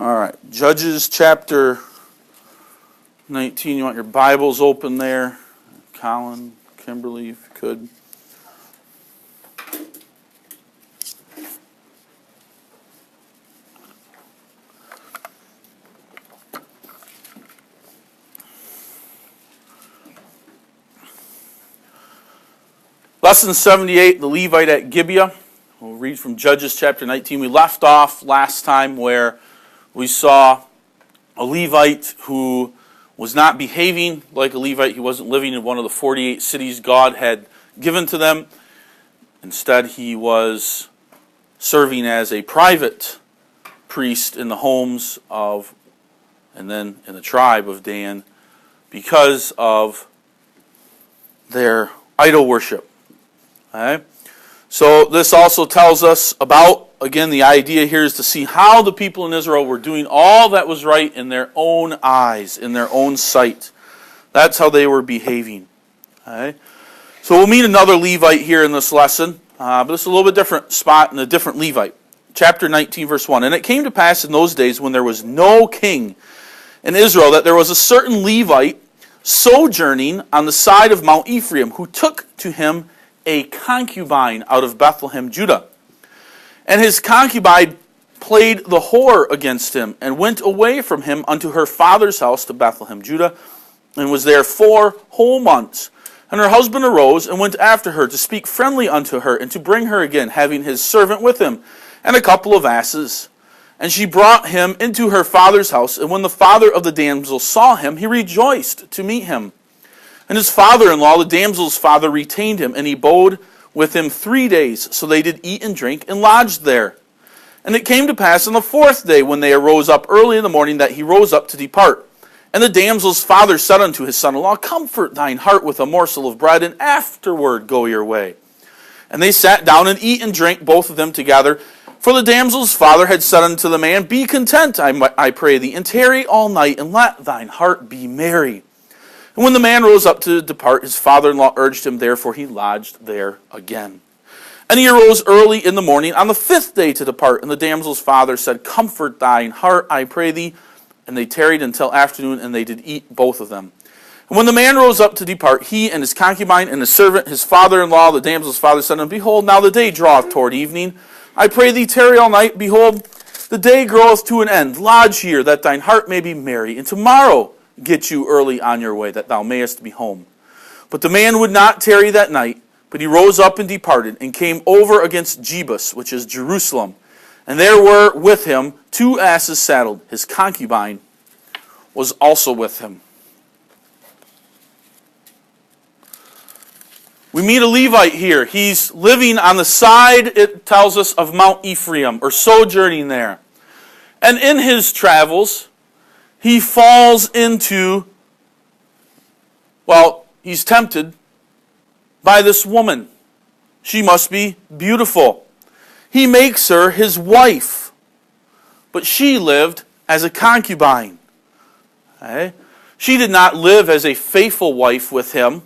All right, Judges chapter 19. You want your Bibles open there? Colin, Kimberly, if you could. Lesson 78, the Levite at Gibeah. We'll read from Judges chapter 19. We left off last time where we saw a Levite who was not behaving like a Levite. He wasn't living in one of the 48 cities God had given to them. Instead, he was serving as a private priest in the homes of, and then in the tribe of Dan, because of their idol worship. Okay? So this also tells us about, again, the idea here is to see how the people in Israel were doing all that was right in their own eyes, in their own sight. That's how they were behaving. Okay? So we'll meet another Levite here in this lesson, but this is a little bit different spot and a different Levite. Chapter 19, verse 1. And it came to pass in those days when there was no king in Israel that there was a certain Levite sojourning on the side of Mount Ephraim who took to him a concubine out of Bethlehem, Judah. And his concubine played the whore against him, and went away from him unto her father's house to Bethlehem, Judah, and was there 4 whole months. And her husband arose, and went after her, to speak friendly unto her, and to bring her again, having his servant with him, and a couple of asses. And she brought him into her father's house, and when the father of the damsel saw him, he rejoiced to meet him. And his father-in-law, the damsel's father, retained him, and he abode with him 3 days. So they did eat and drink, and lodged there. And it came to pass on the 4th day, when they arose up early in the morning, that he rose up to depart. And the damsel's father said unto his son-in-law, Comfort thine heart with a morsel of bread, and afterward go your way. And they sat down and eat and drank, both of them together. For the damsel's father had said unto the man, Be content, I pray thee, and tarry all night, and let thine heart be merry. And when the man rose up to depart, his father-in-law urged him, therefore he lodged there again. And he arose early in the morning on the 5th day to depart. And the damsel's father said, Comfort thine heart, I pray thee. And they tarried until afternoon, and they did eat, both of them. And when the man rose up to depart, he and his concubine and his servant, his father-in-law, the damsel's father, said unto him, Behold, now the day draweth toward evening. I pray thee, tarry all night. Behold, the day groweth to an end. Lodge here, that thine heart may be merry. And tomorrow get you early on your way, that thou mayest be home. But the man would not tarry that night, but he rose up and departed, and came over against Jebus, which is Jerusalem. And there were with him 2 asses saddled. His concubine was also with him. We meet a Levite here. He's living on the side, it tells us, of Mount Ephraim, or sojourning there. And in his travels, he falls into, he's tempted by this woman. She must be beautiful. He makes her his wife, but she lived as a concubine. Okay? She did not live as a faithful wife with him,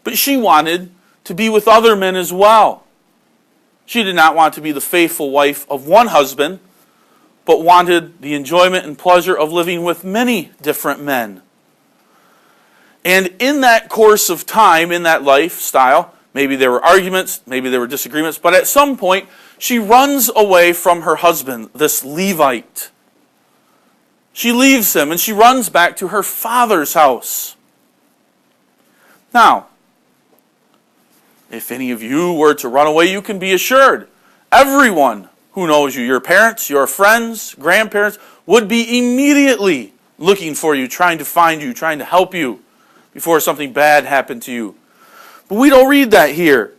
but she wanted to be with other men as well. She did not want to be the faithful wife of one husband, but wanted the enjoyment and pleasure of living with many different men. And in that course of time, in that lifestyle, maybe there were arguments, maybe there were disagreements, but at some point, she runs away from her husband, this Levite. She leaves him and she runs back to her father's house. Now, if any of you were to run away, you can be assured, everyone who knows you, your parents, your friends, grandparents, would be immediately looking for you, trying to find you, trying to help you before something bad happened to you. But we don't read that here.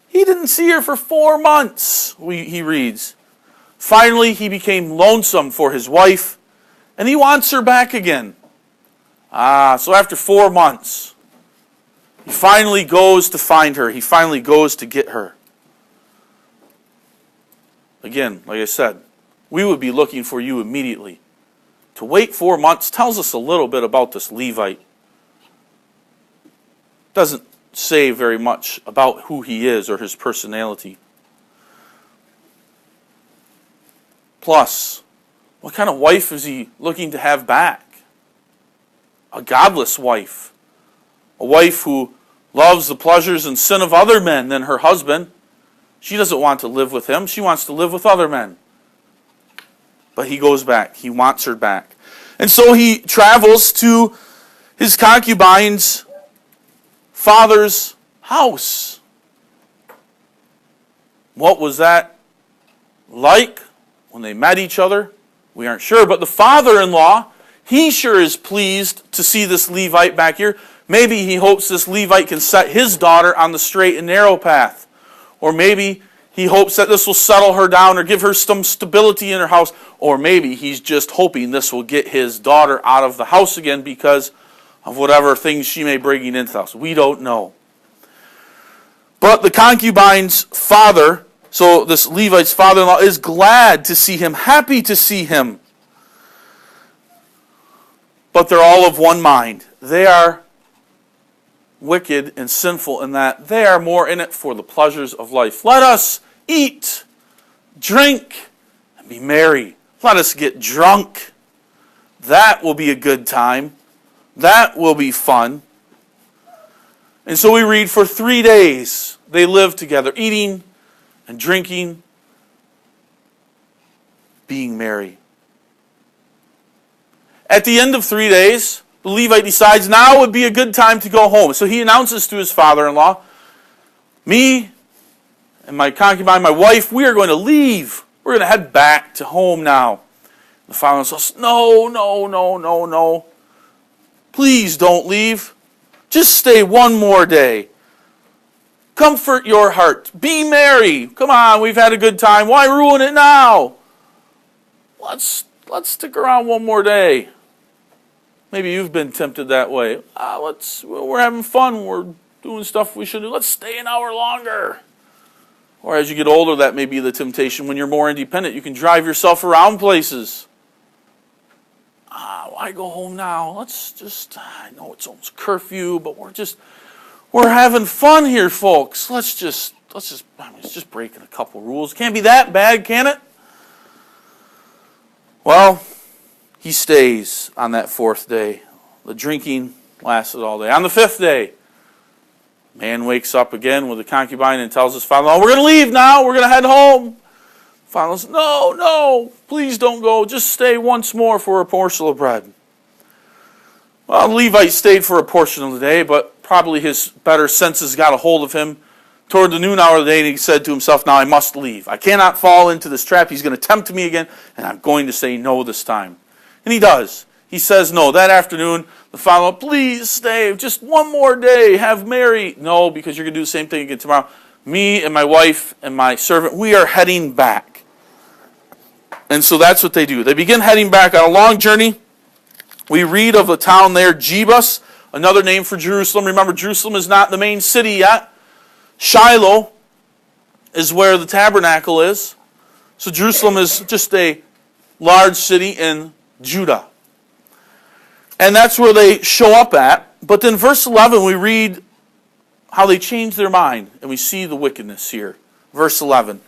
He didn't see her for 4 months, he reads. Finally, he became lonesome for his wife, and he wants her back again. So after 4 months, he finally goes to find her. He finally goes to get her. Again, like I said, we would be looking for you immediately. To wait 4 months tells us a little bit about this Levite. Doesn't say very much about who he is or his personality. Plus, What kind of wife is he looking to have back? A godless wife. A wife who loves the pleasures and sin of other men than her husband. She doesn't want to live with him. She wants to live with other men. But he goes back. He wants her back. And so he travels to his concubine's father's house. What was that like when they met each other? We aren't sure. But the father-in-law, he sure is pleased to see this Levite back here. Maybe he hopes this Levite can set his daughter on the straight and narrow path. Or maybe he hopes that this will settle her down or give her some stability in her house. Or maybe he's just hoping this will get his daughter out of the house again because of whatever things she may bring into the house. We don't know. But the concubine's father, so this Levite's father-in-law, is glad to see him, happy to see him. But they're all of one mind. They are wicked and sinful in that they are more in it for the pleasures of life. Let us eat, drink, and be merry. Let us get drunk. That will be a good time. That will be fun. And so we read, for 3 days they lived together, eating and drinking, being merry. At the end of 3 days, the Levite decides now would be a good time to go home. So he announces to his father-in-law, me and my concubine, my wife, we are going to leave. We're going to head back to home now. The father-in-law says, no. Please don't leave. Just stay one more day. Comfort your heart. Be merry. Come on, we've had a good time. Why ruin it now? Let's stick around one more day. Maybe you've been tempted that way. We're having fun. We're doing stuff we should do. Let's stay an hour longer. Or as you get older, that may be the temptation. When you're more independent, you can drive yourself around places. Why go home now? I know it's almost curfew, but we're having fun here, folks. Let's just breaking a couple rules. Can't be that bad, can it? Well, he stays on that 4th day. The drinking lasted all day. On the 5th day, man wakes up again with a concubine and tells his father-in-law, we're going to leave now. We're going to head home. Father says, no, please don't go. Just stay once more for a morsel of bread. Well, the Levite stayed for a portion of the day, but probably his better senses got a hold of him toward the noon hour of the day, and he said to himself, now I must leave. I cannot fall into this trap. He's going to tempt me again, and I'm going to say no this time. And he does. He says no. That afternoon, the father, please stay. Just one more day. Have merry. No, because you're going to do the same thing again tomorrow. Me and my wife and my servant, we are heading back. And so that's what they do. They begin heading back on a long journey. We read of a town there, Jebus, another name for Jerusalem. Remember, Jerusalem is not the main city yet. Shiloh is where the tabernacle is. So Jerusalem is just a large city in Judah. And that's where they show up at. But then verse 11, we read how they change their mind. And we see the wickedness here. Verse 11.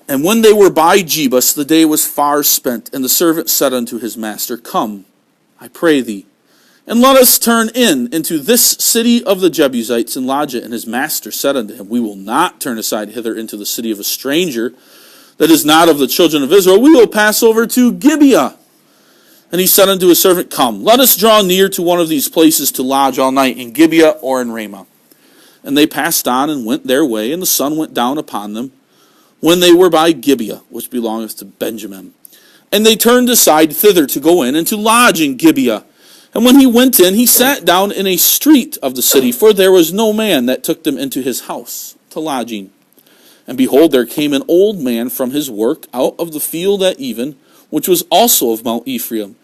And when they were by Jebus, the day was far spent, and the servant said unto his master, come, I pray thee, and let us turn into this city of the Jebusites and lodge it. And his master said unto him, we will not turn aside hither into the city of a stranger that is not of the children of Israel. We will pass over to Gibeah. And he said unto his servant, come, let us draw near to one of these places to lodge all night, in Gibeah or in Ramah. And they passed on and went their way, and the sun went down upon them, when they were by Gibeah, which belongeth to Benjamin. And they turned aside thither to go in and to lodge in Gibeah. And when he went in, he sat down in a street of the city, for there was no man that took them into his house to lodging. And behold, there came an old man from his work out of the field at even, which was also of Mount Ephraim.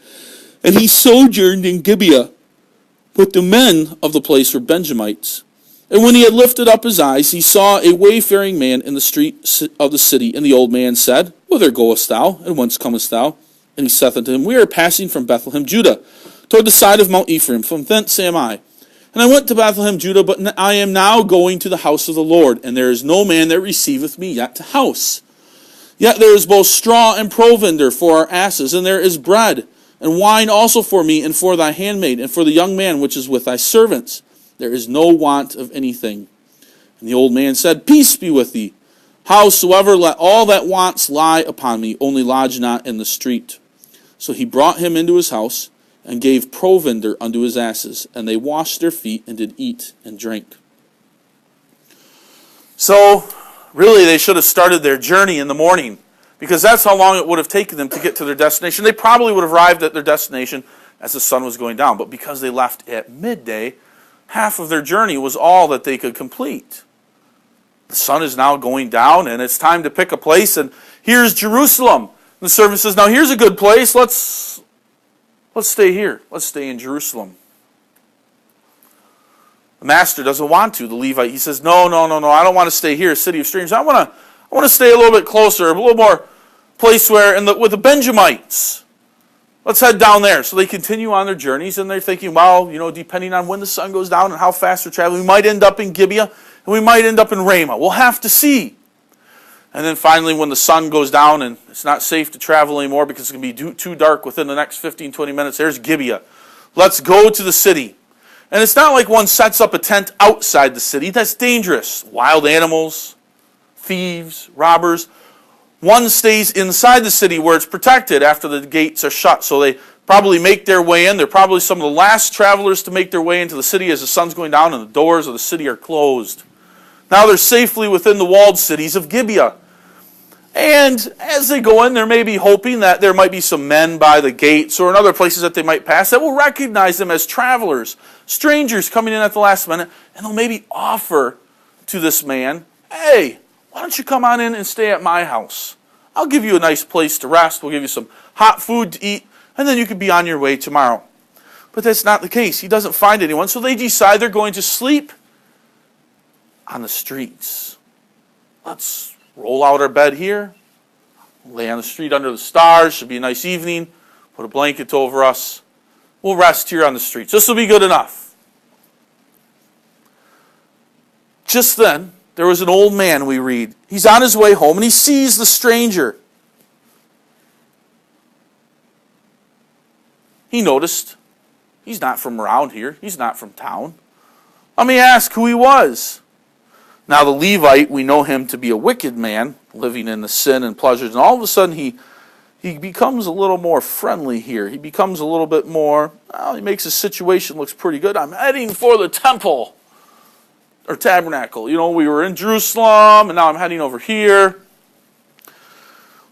And he sojourned in Gibeah, but the men of the place were Benjamites. And when he had lifted up his eyes, he saw a wayfaring man in the street of the city. And the old man said, whither goest thou, and whence comest thou? And he saith unto him, we are passing from Bethlehem, Judah, toward the side of Mount Ephraim. From thence am I. And I went to Bethlehem, Judah, but I am now going to the house of the Lord, and there is no man that receiveth me yet to house. Yet there is both straw and provender for our asses, and there is bread, and wine also for me, and for thy handmaid, and for the young man which is with thy servants. There is no want of anything. And the old man said, Peace be with thee. Howsoever, let all that wants lie upon me, only lodge not in the street. So he brought him into his house, and gave provender unto his asses, and they washed their feet, and did eat and drink. So, really, they should have started their journey in the morning, because that's how long it would have taken them to get to their destination. They probably would have arrived at their destination as the sun was going down, but because they left at midday, half of their journey was all that they could complete. The sun is now going down, and it's time to pick a place, and here's Jerusalem. And the servant says, now here's a good place, let's stay here. Let's stay in Jerusalem. The master doesn't want to. The Levite, he says, no, I don't want to stay here, city of strangers. I want to stay a little bit closer, a little more place where, with the Benjamites. Let's head down there. So they continue on their journeys, and they're thinking, well, depending on when the sun goes down and how fast they're traveling, we might end up in Gibeah, and we might end up in Ramah. We'll have to see. And then finally, when the sun goes down and it's not safe to travel anymore because it's going to be too dark within the next 15, 20 minutes, there's Gibeah. Let's go to the city. And it's not like one sets up a tent outside the city. That's dangerous. Wild animals, thieves, robbers. One stays inside the city where it's protected after the gates are shut. So they probably make their way in. They're probably some of the last travelers to make their way into the city as the sun's going down and the doors of the city are closed. Now they're safely within the walled cities of Gibeah. And as they go in, they're maybe hoping that there might be some men by the gates or in other places that they might pass that will recognize them as travelers, strangers coming in at the last minute, and they'll maybe offer to this man, hey, why don't you come on in and stay at my house? I'll give you a nice place to rest. We'll give you some hot food to eat, and then you could be on your way tomorrow. But that's not the case. He doesn't find anyone, so they decide they're going to sleep on the streets. Let's roll out our bed here, lay on the street under the stars. Should be a nice evening. Put a blanket over us. We'll rest here on the streets. This will be good enough. Just then, there was an old man, we read. He's on his way home, and he sees the stranger. He noticed he's not from around here. He's not from town. Let me ask who he was. Now the Levite, we know him to be a wicked man, living in the sin and pleasures, and all of a sudden he becomes a little more friendly here. He becomes a little bit more, he makes his situation looks pretty good. I'm heading for the temple, or tabernacle. We were in Jerusalem, and now I'm heading over here.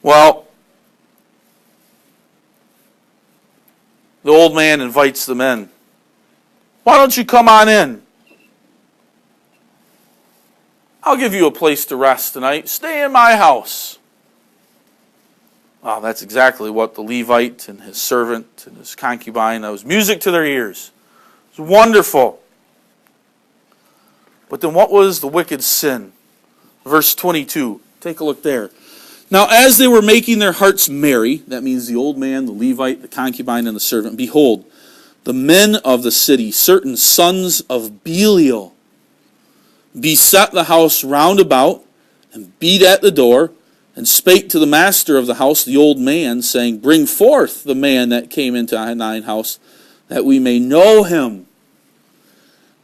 Well, the old man invites them in. Why don't you come on in? I'll give you a place to rest tonight. Stay in my house. Wow, that's exactly what the Levite and his servant and his concubine, that was music to their ears. It was wonderful. But then what was the wicked sin? Verse 22. Take a look there. Now as they were making their hearts merry, that means the old man, the Levite, the concubine, and the servant, behold, the men of the city, certain sons of Belial, beset the house round about, and beat at the door, and spake to the master of the house, the old man, saying, Bring forth the man that came into thine house, that we may know him.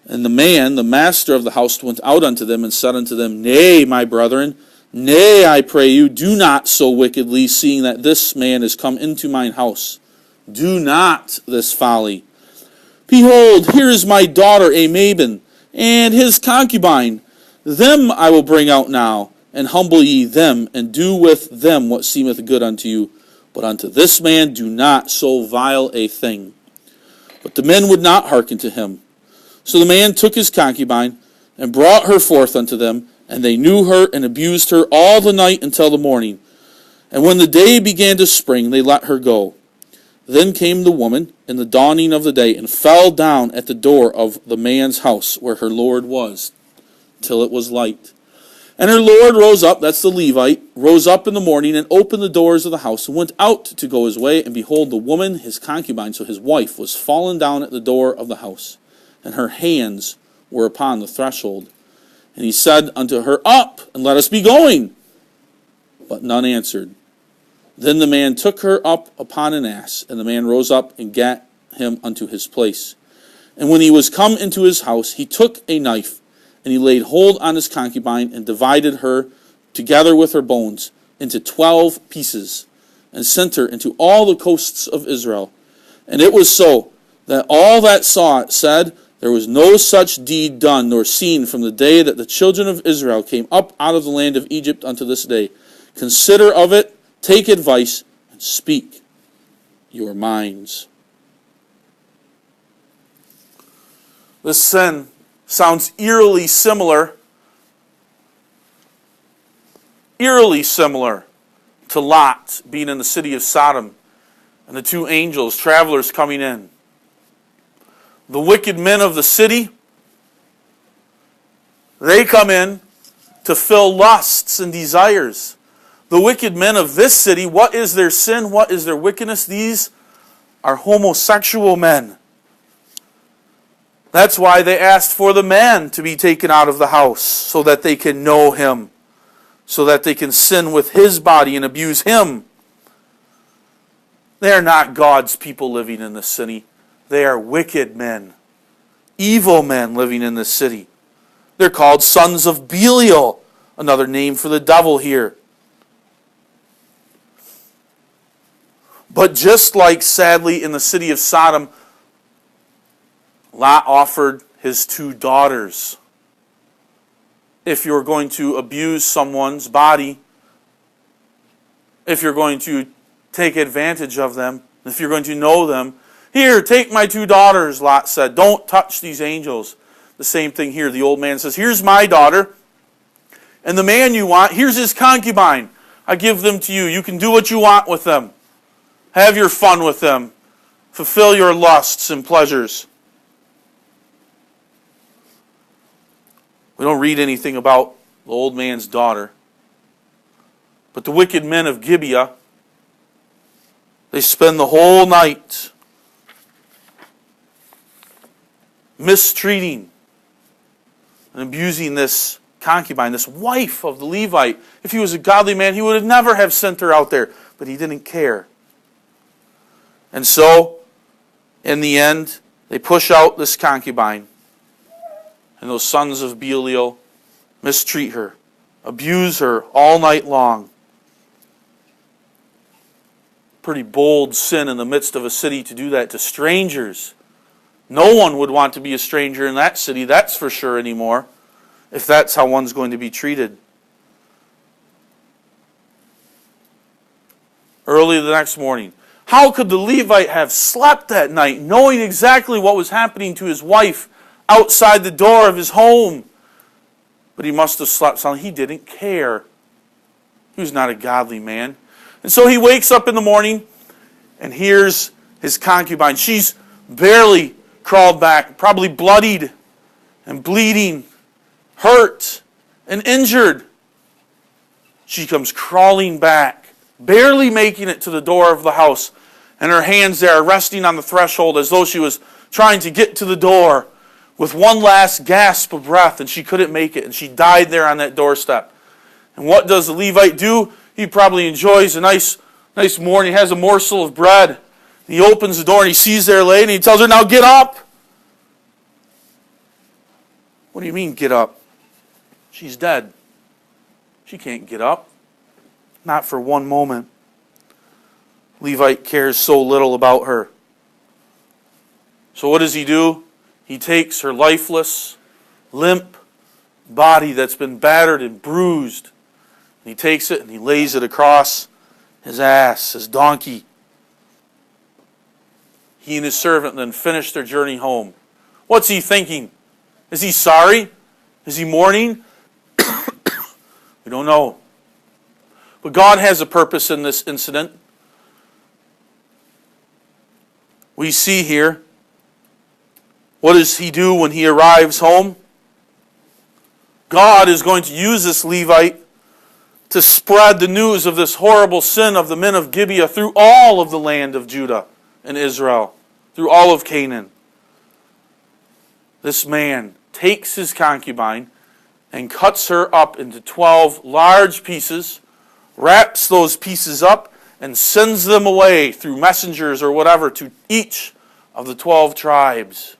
And the man, the master of the house, went out unto them, and said unto them, Nay, my brethren, nay, I pray you, do not so wickedly, seeing that this man is come into mine house. Do not this folly. Behold, here is my daughter, a maiden, and his concubine. Them I will bring out now, and humble ye them, and do with them what seemeth good unto you. But unto this man do not so vile a thing. But the men would not hearken to him. So the man took his concubine, and brought her forth unto them, and they knew her, and abused her all the night until the morning. And when the day began to spring, they let her go. Then came the woman in the dawning of the day, and fell down at the door of the man's house where her Lord was, till it was light. And her Lord rose up, that's the Levite, rose up in the morning, and opened the doors of the house, and went out to go his way. And behold, the woman, his concubine, so his wife, was fallen down at the door of the house, and her hands were upon the threshold. And he said unto her, Up, and let us be going. But none answered. Then the man took her up upon an ass, and the man rose up and gat him unto his place. And when he was come into his house, he took a knife, and he laid hold on his concubine, and divided her together with her bones into 12 pieces, and sent her into all the coasts of Israel. And it was so, that all that saw it said, there was no such deed done nor seen from the day that the children of Israel came up out of the land of Egypt unto this day. Consider of it, take advice, and speak your minds. This sin sounds eerily similar to Lot being in the city of Sodom and the two angels, travelers coming in. The wicked men of the city, they come in to fill lusts and desires. The wicked men of this city, what is their sin? What is their wickedness? These are homosexual men. That's why they asked for the man to be taken out of the house, so that they can know him, so that they can sin with his body and abuse him. They are not God's people living in this city. They are wicked men, evil men living in this city. They're called sons of Belial, another name for the devil here. But just like, sadly, in the city of Sodom, Lot offered his two daughters. If you're going to abuse someone's body, if you're going to take advantage of them, if you're going to know them, here, take my two daughters, Lot said. Don't touch these angels. The same thing here. The old man says, here's my daughter. And the man you want, here's his concubine. I give them to you. You can do what you want with them. Have your fun with them. Fulfill your lusts and pleasures. We don't read anything about the old man's daughter. But the wicked men of Gibeah, they spend the whole night mistreating and abusing this concubine, this wife of the Levite. If he was a godly man, he would have never have sent her out there, but he didn't care. And so, in the end, they push out this concubine, and those sons of Belial mistreat her, abuse her all night long. Pretty bold sin in the midst of a city to do that to strangers. No one would want to be a stranger in that city, that's for sure, anymore, if that's how one's going to be treated. Early the next morning, how could the Levite have slept that night, knowing exactly what was happening to his wife outside the door of his home? But he must have slept soundly. He didn't care. He was not a godly man. And so he wakes up in the morning and hears his concubine. She's barely crawled back, probably bloodied and bleeding, hurt and injured. She comes crawling back, barely making it to the door of the house, and her hands there resting on the threshold as though she was trying to get to the door with one last gasp of breath, and she couldn't make it, and she died there on that doorstep. And what does the Levite do? He probably enjoys a nice morning. He has a morsel of bread. He opens the door and he sees there laying, and he tells her, now get up. What do you mean, get up? She's dead. She can't get up. Not for one moment. Levite cares so little about her. So what does he do? He takes her lifeless, limp body that's been battered and bruised, and he takes it and he lays it across his ass, his donkey. He and his servant then finish their journey home. What's he thinking? Is he sorry? Is he mourning? We don't know. But God has a purpose in this incident. We see here, what does he do when he arrives home? God is going to use this Levite to spread the news of this horrible sin of the men of Gibeah through all of the land of Judah and Israel, through all of Canaan. This man takes his concubine and cuts her up into 12 large pieces, wraps those pieces up, and sends them away through messengers or whatever to each of the 12 tribes.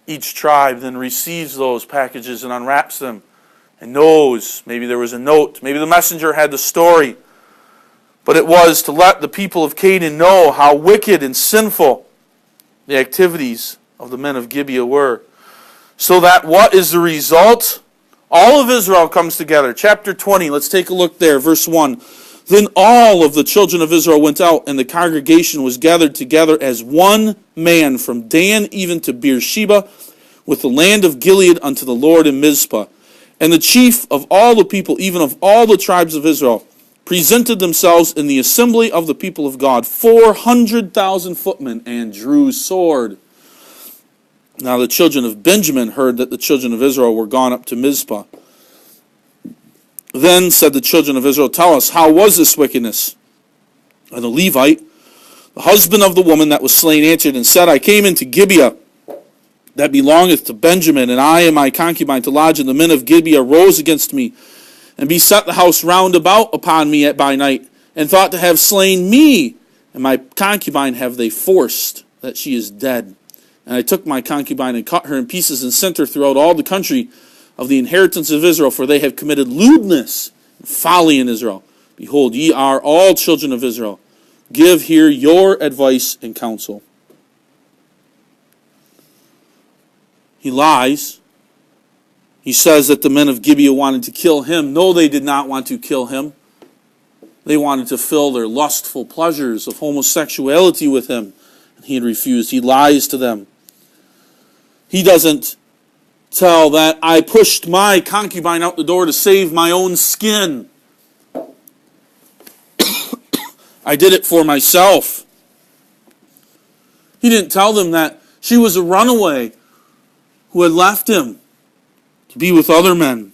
Each tribe then receives those packages and unwraps them and knows. Maybe there was a note. Maybe the messenger had the story. But it was to let the people of Canaan know how wicked and sinful the activities of the men of Gibeah were. So that what is the result? All of Israel comes together. Chapter 20, let's take a look there, verse 1. Then all of the children of Israel went out, and the congregation was gathered together as one man from Dan even to Beersheba, with the land of Gilead unto the Lord in Mizpah. And the chief of all the people, even of all the tribes of Israel, presented themselves in the assembly of the people of God, 400,000 footmen, and drew sword. Now the children of Benjamin heard that the children of Israel were gone up to Mizpah. Then said the children of Israel, Tell us, how was this wickedness? And the Levite, the husband of the woman that was slain, answered and said, I came into Gibeah, that belongeth to Benjamin, and I and my concubine to lodge, and the men of Gibeah rose against me, and beset the house round about upon me by night, and thought to have slain me, and my concubine have they forced, that she is dead. And I took my concubine and cut her in pieces, and sent her throughout all the country of the inheritance of Israel, for they have committed lewdness and folly in Israel. Behold, ye are all children of Israel. Give here your advice and counsel. He lies. He says that the men of Gibeah wanted to kill him. No, they did not want to kill him. They wanted to fill their lustful pleasures of homosexuality with him. And he had refused. He lies to them. He doesn't tell that I pushed my concubine out the door to save my own skin. I did it for myself. He didn't tell them that she was a runaway who had left him to be with other men.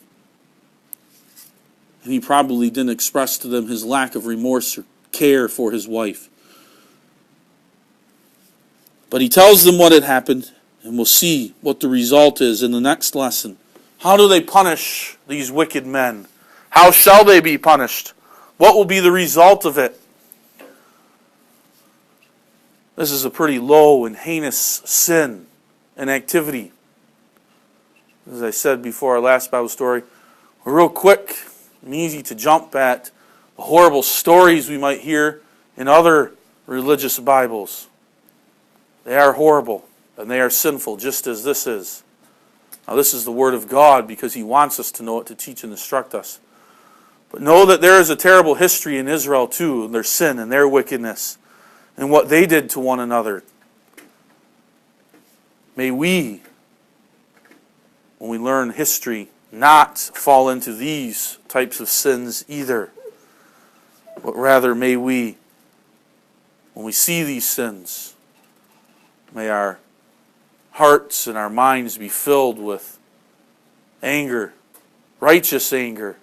And he probably didn't express to them his lack of remorse or care for his wife. But he tells them what had happened. And we'll see what the result is in the next lesson. How do they punish these wicked men? How shall they be punished? What will be the result of it? This is a pretty low and heinous sin and activity. As I said before our last Bible story, we're real quick and easy to jump at the horrible stories we might hear in other religious Bibles. They are horrible. And they are sinful, just as this is. Now, this is the Word of God because He wants us to know it, to teach and instruct us. But know that there is a terrible history in Israel, too, and their sin and their wickedness, and what they did to one another. May we, when we learn history, not fall into these types of sins either. But rather, may we, when we see these sins, may our hearts and our minds be filled with anger, righteous anger.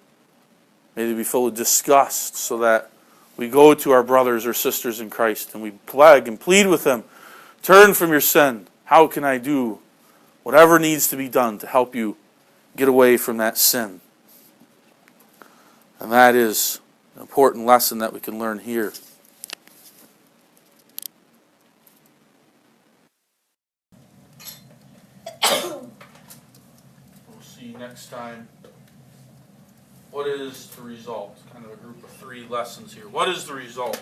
May they be filled with disgust, so that we go to our brothers or sisters in Christ and we beg and plead with them, turn from your sin. How can I do whatever needs to be done to help you get away from that sin? And that is an important lesson that we can learn here. Next time, what is the result? Kind of a group of 3 lessons here. What is the result?